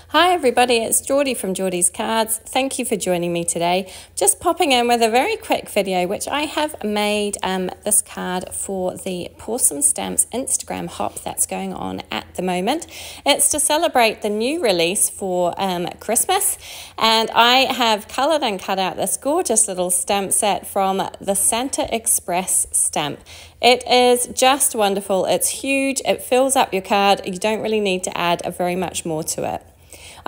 Hi everybody, it's Geordie from Geordie's Cards. Thank you for joining me today. Just popping in with a very quick video which I have made this card for the Pawsome Stamps Instagram hop that's going on at the moment. It's to celebrate the new release for Christmas, and I have coloured and cut out this gorgeous little stamp set from the Santa Express stamp. It is just wonderful. It's huge. It fills up your card. You don't really need to add very much more to it.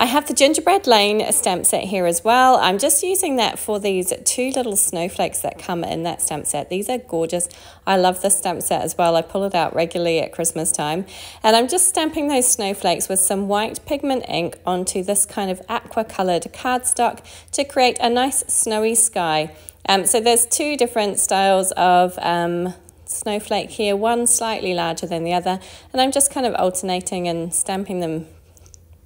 I have the Gingerbread Lane stamp set here as well. I'm just using that for these two little snowflakes that come in that stamp set. These are gorgeous. I love this stamp set as well. I pull it out regularly at Christmas time. And I'm just stamping those snowflakes with some white pigment ink onto this kind of aqua coloured cardstock to create a nice snowy sky. So there's two different styles of snowflake here, one slightly larger than the other. And I'm just kind of alternating and stamping them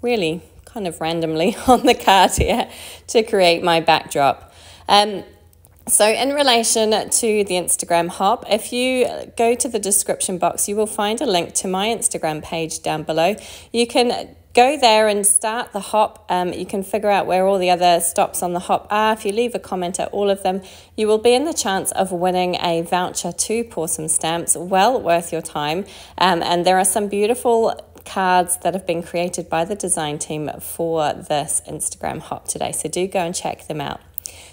really kind of randomly on the card here to create my backdrop. So in relation to the Instagram hop, if you go to the description box, you will find a link to my Instagram page down below. You can go there and start the hop. You can figure out where all the other stops on the hop are. If you leave a comment at all of them, you will be in the chance of winning a voucher to Pawsome Stamps, well worth your time. And there are some beautiful cards that have been created by the design team for this Instagram hop today, so do go and check them out.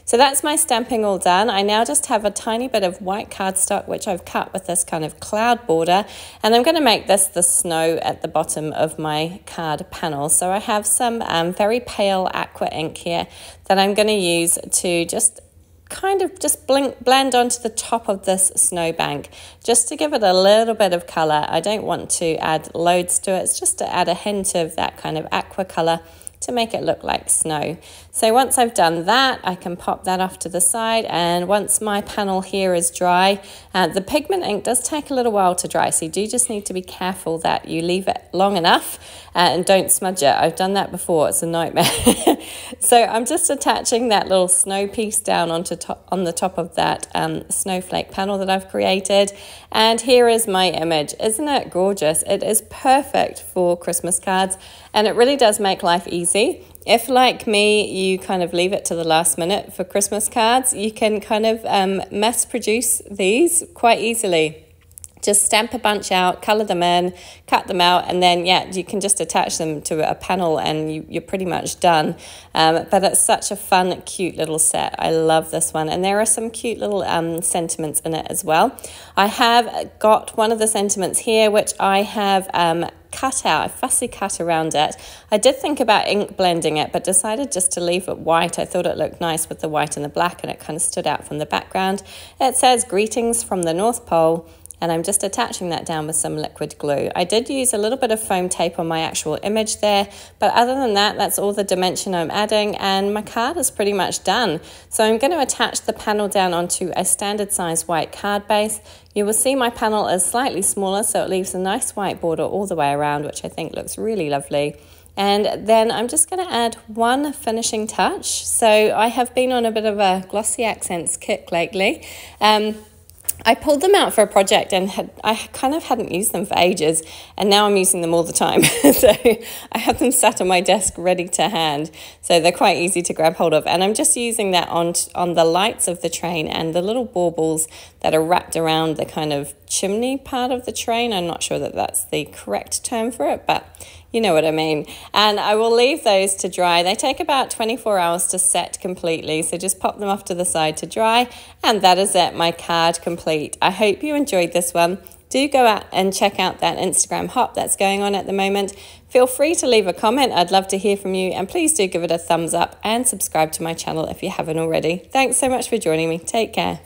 So that's my stamping all done. I now just have a tiny bit of white cardstock which I've cut with this kind of cloud border, and I'm going to make this the snow at the bottom of my card panel. So I have some very pale aqua ink here that I'm going to use to just kind of just blend onto the top of this snowbank, just to give it a little bit of colour. I don't want to add loads to it, it's just to add a hint of that kind of aqua colour to make it look like snow. So once I've done that, I can pop that off to the side, and once my panel here is dry, the pigment ink does take a little while to dry, so you do just need to be careful that you leave it long enough and don't smudge it. I've done that before, it's a nightmare. So I'm just attaching that little snow piece down on the top of that snowflake panel that I've created, and here is my image. Isn't it gorgeous? It is perfect for Christmas cards, and it really does make life easy. If, like me, you kind of leave it to the last minute for Christmas cards, you can kind of mass produce these quite easily. Just stamp a bunch out, colour them in, cut them out, and then, yeah, you can just attach them to a panel and you're pretty much done. But it's such a fun, cute little set. I love this one. And there are some cute little sentiments in it as well. I have got one of the sentiments here, which I have cut out, I fussy cut around it. I did think about ink blending it, but decided just to leave it white. I thought it looked nice with the white and the black, and it kind of stood out from the background. It says, "Greetings from the North Pole," and I'm just attaching that down with some liquid glue. I did use a little bit of foam tape on my actual image there, but other than that, that's all the dimension I'm adding, and my card is pretty much done. So I'm going to attach the panel down onto a standard size white card base. You will see my panel is slightly smaller, so it leaves a nice white border all the way around, which I think looks really lovely. And then I'm just going to add one finishing touch. So I have been on a bit of a glossy accents kick lately. I pulled them out for a project and I kind of hadn't used them for ages, and now I'm using them all the time. So I have them sat on my desk ready to hand. So they're quite easy to grab hold of. And I'm just using that on the lights of the train and the little baubles that are wrapped around the kind of chimney part of the train. I'm not sure that that's the correct term for it, but you know what I mean. And I will leave those to dry. They take about 24 hours to set completely, so just pop them off to the side to dry, and that is it, my card complete. I hope you enjoyed this one. Do go out and check out that Instagram hop that's going on at the moment. Feel free to leave a comment. I'd love to hear from you, and please do give it a thumbs up and subscribe to my channel if you haven't already. Thanks so much for joining me. Take care.